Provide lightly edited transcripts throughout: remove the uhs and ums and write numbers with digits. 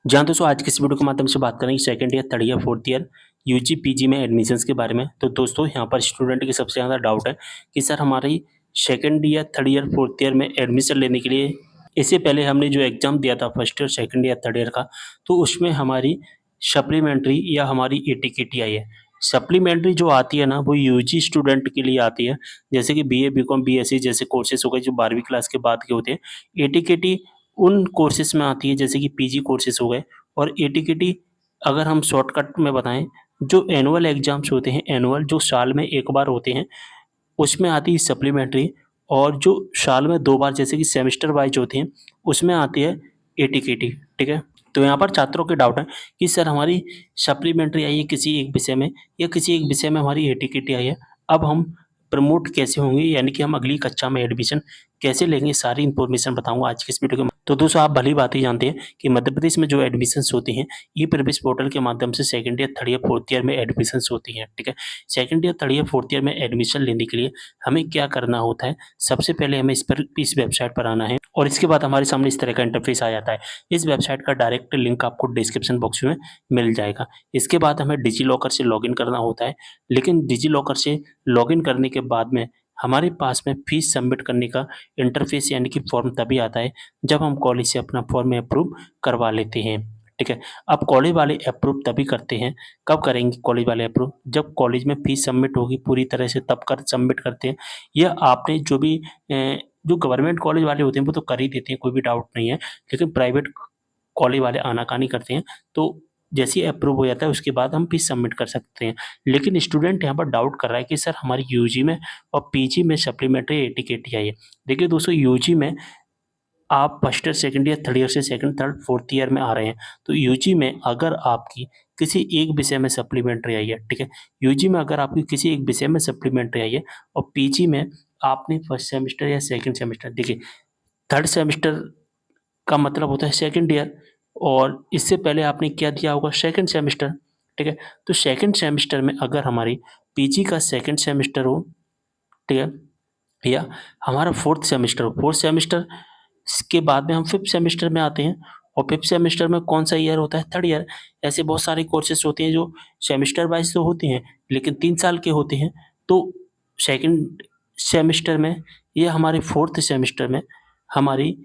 जहाँ दोस्तों आज की इस वीडियो के माध्यम से बात करेंगे second year, third year, fourth year UG, PG में एडमिशन्स के बारे में। तो दोस्तों यहाँ पर स्टूडेंट की सबसे ज़्यादा डाउट है कि सर हमारी second year, third year, fourth year में एडमिशन लेने के लिए इससे पहले हमने जो एग्ज़ाम दिया था first year, second year, third year का, तो उसमें हमारी सप्लीमेंट्री या हमारी एटीकेटी आई है। सप्लीमेंट्री जो आती है ना वो यूजी स्टूडेंट के लिए आती है, जैसे कि बीए, बीकॉम, बीएससी जैसे कोर्सेज़ हो गए जो 12वीं क्लास के बाद के होते हैं। एटीकेटी उन कोर्सेज़ में आती है जैसे कि पीजी कोर्सेज़ हो गए। और एटीकेटी अगर हम शॉर्टकट में बताएँ, जो एनुअल एग्ज़ाम्स होते हैं, एनुअल जो साल में 1 बार होते हैं, उसमें आती है सप्लीमेंट्री। और जो साल में 2 बार जैसे कि सेमेस्टर वाइज़ होते हैं, उसमें आती है एटीकेटी, ठीक है? तो यहाँ पर छात्रों के डाउट है कि सर हमारी सप्लीमेंट्री आई है किसी एक विषय में या किसी एक विषय में हमारी एटीकेटी आई है, अब हम प्रमोट कैसे होंगे, यानी कि हम अगली कक्षा में एडमिशन कैसे लेंगे, सारी इन्फॉर्मेशन बताऊँगा आज की इस वीडियो में। तो दोस्तों आप भली-भाँति जानते हैं कि मध्य प्रदेश में जो एडमिशन्स होती हैं, ई-प्रवेश पोर्टल के माध्यम से second year, third year, fourth year में एडमिशन्स होती हैं, ठीक है? Second year, third year, fourth year में एडमिशन लेने के लिए हमें क्या करना होता है? सबसे पहले हमें इस वेबसाइट पर आना है और इसके बाद हमारे सामने इस तरह का इंटरफेस आ जाता है। इस वेबसाइट का डायरेक्ट लिंक आपको डिस्क्रिप्शन बॉक्स में मिल जाएगा। इसके बाद हमें डिजिलॉकर से लॉगिन करना होता है, लेकिन डिजिलॉकर से लॉगिन करने के बाद में हमारे पास में फीस सबमिट करने का इंटरफेस यानी कि फॉर्म तभी आता है जब हम कॉलेज से अपना फॉर्म अप्रूव करवा लेते हैं, ठीक है? अब कॉलेज वाले अप्रूव तभी करते हैं, कब करेंगे कॉलेज वाले अप्रूव? जब कॉलेज में फीस सबमिट होगी पूरी तरह से तब कर सबमिट करते हैं। या आपने जो गवर्नमेंट कॉलेज वाले होते हैं वो तो कर ही देते हैं, कोई भी डाउट नहीं है, लेकिन प्राइवेट कॉलेज वाले आनाकानी करते हैं, तो जैसे ही अप्रूव हो जाता है उसके बाद हम फीस सबमिट कर सकते हैं। लेकिन स्टूडेंट यहाँ पर डाउट कर रहा है कि सर हमारी यूजी में और पीजी में सप्लीमेंट्री एटीकेटी आई है। देखिए दोस्तों, यूजी में आप first year, second year, third year से सेकंड, थर्ड, फोर्थ ईयर में आ रहे हैं, तो यूजी में अगर आपकी किसी एक विषय में सप्लीमेंट्री आई है, ठीक है? यूजी में अगर आपकी किसी एक विषय में सप्लीमेंट्री आई है और पीजी में आपने फर्स्ट सेमेस्टर या सेकंड सेमेस्टर, देखिए थर्ड सेमेस्टर का मतलब होता है सेकंड ईयर और इससे पहले आपने क्या दिया होगा? सेकंड सेमेस्टर, ठीक है? तो सेकंड सेमेस्टर में अगर हमारी पीजी का सेकंड सेमेस्टर हो, ठीक है? या हमारा फोर्थ सेमेस्टर हो, फोर्थ सेमेस्टर के बाद में हम फिफ्थ सेमेस्टर में आते हैं और फिफ्थ सेमेस्टर में कौन-सा ईयर होता है? Third year. ऐसे बहुत सारे कोर्सेज़ होते हैं जो सेमेस्टर वाइज़ तो होते हैं, लेकिन 3 साल के होते हैं। तो सेकंड सेमेस्टर में या हमारे फोर्थ सेमेस्टर में हमारी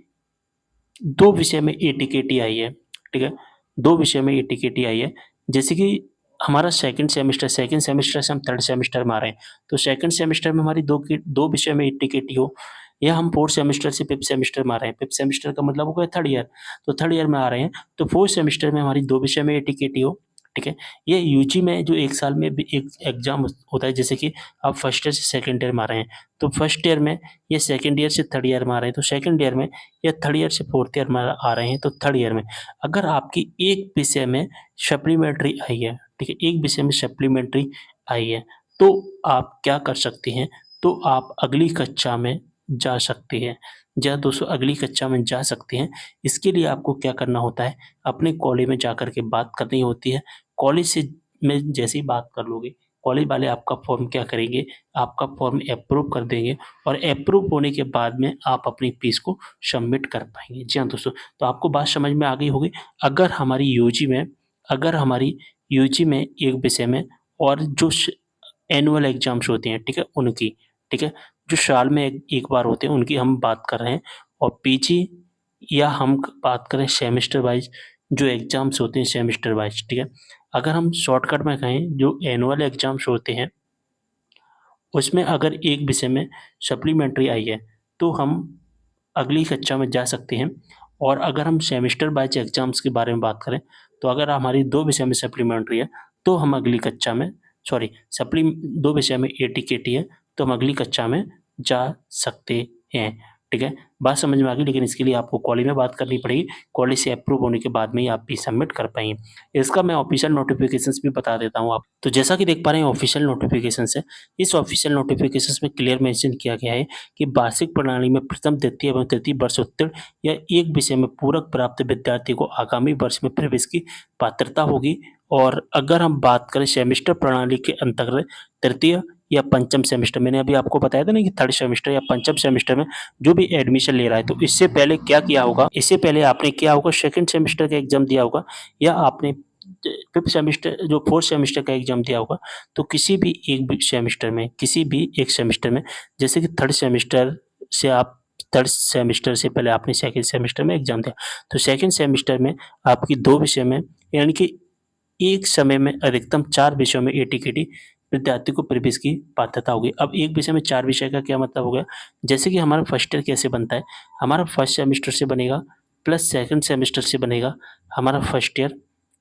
2 विषय में एटीकेटी आई है, ठीक है? 2 विषय में एटीकेटी आई है, जैसे कि हमारा सेकंड सेमेस्टर से हम थर्ड सेमेस्टर में आ रहे हैं, तो सेकंड सेमेस्टर में हमारी 2 विषय में एटीकेटी हो, या हम फोर्थ सेमेस्टर से फिफ्थ सेमेस्टर में आ रहे हैं, फिफ्थ सेमेस्टर का मतलब हो गया थर्ड ईयर, तो थर्ड ईयर में आ रहे हैं, तो फोर्थ सेमेस्टर में हमारी 2 विषय में एटीकेटी हो, ठीक है? ये यूजी में जो 1 साल में भी एक एग्ज़ाम होता है, जैसे कि आप फर्स्ट ईयर से सेकंड ईयर में आ रहे हैं, तो फर्स्ट ईयर में या सेकंड ईयर से थर्ड ईयर में आ रहे हैं, तो सेकंड ईयर में या थर्ड ईयर से फोर्थ ईयर में आ रहे हैं, तो थर्ड ईयर में अगर आपकी एक विषय में सप्लीमेंट्री आई है, ठीक है? एक विषय में सप्लीमेंट्री आई है, तो आप क्या कर सकते हैं? तो आप अगली कक्षा में जा सकते हैं। दोस्तों अगली कक्षा में जा सकते हैं, इसके लिए आपको क्या करना होता है? अपने कॉलेज में जाकर के बात करनी होती है। कॉलेज से में जैसे ही बात कर लोगे, कॉलेज वाले आपका फॉर्म क्या करेंगे? आपका फॉर्म अप्रूव कर देंगे और अप्रूव होने के बाद में आप अपनी फीस को सबमिट कर पाएँगे। जी हाँ दोस्तों, तो आपको बात समझ में आ गई होगी। अगर हमारी यूजी में अगर हमारी यूजी में एक विषय में और जो एनुअल एग्ज़ाम्स होती हैं, ठीक है? उनकी, ठीक है? जो साल में एक बार होते हैं उनकी हम बात कर रहे हैं। और पीजी या हम बात करें सेमेस्टर वाइज़ जो एग्ज़ाम्स होते हैं सेमेस्टर वाइज़, ठीक है? अगर हम शॉर्टकट में कहें, जो एनुअल एग्ज़ाम्स होते हैं उसमें अगर एक विषय में सप्लीमेंट्री आई है, तो हम अगली कक्षा में जा सकते हैं। और अगर हम सेमेस्टर वाइज़ एग्ज़ाम्स के बारे में बात करें, तो अगर हमारी 2 विषय में सप्लीमेंट्री है, तो हम अगली कक्षा में सॉरी सप्ली 2 विषय में एटीकेटी है, तो हम अगली कक्षा में जा सकते हैं, ठीक है? बात समझ में आ गई, लेकिन इसके लिए आपको कॉलेज में बात करनी पड़ेगी। कॉलेज से अप्रूव होने के बाद में ही आप फीस सबमिट कर पाएँगे। इसका मैं ऑफ़िशियल नोटिफ़िकेशंस भी बता देता हूँ आप तो जैसा कि देख पा रहे हैं ऑफ़िशियल नोटिफ़िकेशंस है। इस ऑफ़िशियल नोटिफ़िकेशंस में क्लियर मेंशन किया गया है कि वार्षिक प्रणाली में प्रथम, द्वितीय एवं तृतीय वर्ष उत्तीर्ण या एक विषय में पूरक प्राप्त विद्यार्थी को आगामी वर्ष में प्रवेश की पात्रता होगी। और अगर हम बात करें सेमेस्टर प्रणाली के अंतर्गत तृतीय या पंचम सेमेस्टर, मैंने अभी आपको बताया था ना कि थर्ड सेमेस्टर या पंचम सेमेस्टर में जो भी एडमिशन ले रहा है, तो इससे पहले क्या किया होगा, इससे पहले आपने क्या होगा, सेकंड सेमेस्टर का एग्जाम दिया होगा या आपने फिफ्थ सेमेस्टर जो फोर्थ सेमेस्टर का एग्जाम दिया होगा। तो किसी भी एक सेमेस्टर में, किसी भी एक सेमेस्टर में, जैसे कि थर्ड सेमेस्टर से आप थर्ड सेमेस्टर से पहले आपने सेकंड सेमेस्टर में एग्जाम दिया, तो सेकंड सेमेस्टर में आपकी 2 विषय में, यानी कि एक समय में अधिकतम 4 विषयों में एटी-केटी विद्यार्थी को प्रवेश की पात्रता होगी। अब एक विषय में 4 विषय का क्या मतलब हो गया? जैसे कि हमारा फर्स्ट ईयर कैसे बनता है? हमारा फर्स्ट सेमेस्टर से बनेगा प्लस सेकंड सेमेस्टर से बनेगा हमारा फर्स्ट ईयर,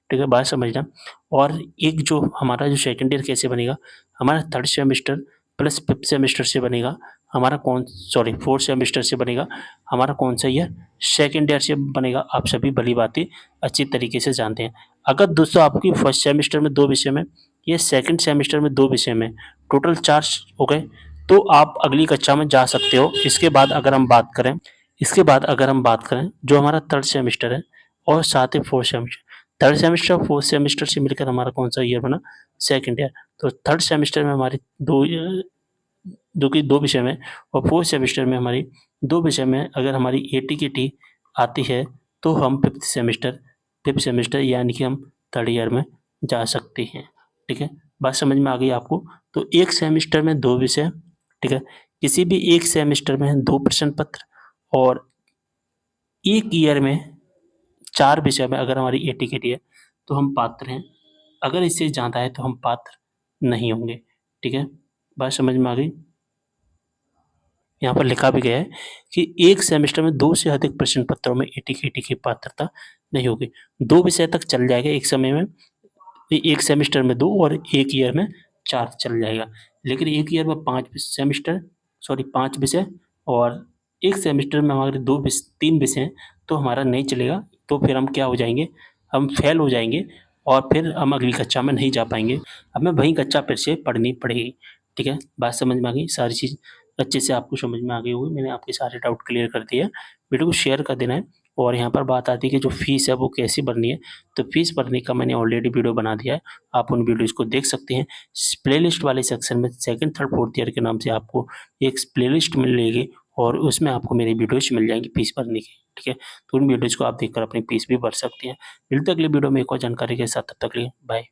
ठीक है? बात समझना। और एक जो हमारा जो सेकंड ईयर कैसे बनेगा? हमारा third semester plus fifth semester से बनेगा हमारा फोर्थ सेमेस्टर से बनेगा हमारा कौन-सा ईयर? सेकंड ईयर से बनेगा। आप सभी भली-भाँति अच्छी तरीके से जानते हैं। अगर दोस्तों आपकी फर्स्ट सेमेस्टर में 2 विषय में या सेकंड सेमेस्टर में 2 विषय में टोटल 4 हो गए, तो आप अगली कक्षा में जा सकते हो। इसके बाद अगर हम बात करें जो हमारा थर्ड सेमेस्टर है और साथ ही फोर्थ सेमेस्टर, थर्ड सेमेस्टर और फोर्थ सेमेस्टर से मिलकर हमारा कौन-सा ईयर बना? Second year. तो थर्ड सेमेस्टर में हमारी 2 जो कि 2 विषय में और फोर्थ सेमेस्टर में हमारी 2 विषय में अगर हमारी एटी-केटी आती है, तो हम फिफ्थ सेमेस्टर यानी कि हम थर्ड ईयर में जा सकते हैं, ठीक है? बात समझ में आ गई आपको? तो एक सेमेस्टर में 2 विषय, ठीक है? किसी भी एक सेमेस्टर में 2 प्रश्न पत्र और एक ईयर में 4 विषय में अगर हमारी एटी-केटी है, तो हम पात्र हैं। अगर इससे ज़्यादा है, तो हम पात्र नहीं होंगे, ठीक है? बात समझ में आ गई? यहाँ पर लिखा भी गया है कि एक सेमेस्टर में 2 से अधिक प्रश्न पत्रों में एटी-केटी की पात्रता नहीं होगी। 2 विषय तक चल जाएगा एक समय में, एक सेमेस्टर में 2 और एक ईयर में 4 चल जाएगा। लेकिन एक ईयर में 5 विषय और एक सेमेस्टर में हमारे 3 विषय हैं, तो हमारा नहीं चलेगा। तो फिर हम क्या हो जाएँगे? हम फेल हो जाएँगे और फिर हम अगली कक्षा में नहीं जा पाएँगे। हमें वही कक्षा फिर से पढ़नी पड़ेगी, ठीक है? बात समझ में आ गई? सारी चीज़ अच्छे से आपको समझ में आ गई होगी। मैंने आपके सारे डाउट क्लियर कर दिए हैं। वीडियो को शेयर कर देना है और यहाँ पर बात आती है कि जो फ़ीस है वो कैसे भरनी है, तो फ़ीस भरने का मैंने ऑलरेडी वीडियो बना दिया है। आप उन वीडियोज़ को देख सकते हैं। प्लेलिस्ट वाले सेक्शन में सेकंड, थर्ड, फोर्थ ईयर के नाम से आपको एक प्लेलिस्ट मिलेगी और उसमें आपको मेरी वीडियोज़ मिल जाएँगी फ़ीस भरने की, ठीक है? तो उन वीडियोज़ को आप देखकर अपनी फ़ीस भी भर सकते हैं। मिलते हैं अगली वीडियो में एक और जानकारी के साथ, तब तक के लिए बाय।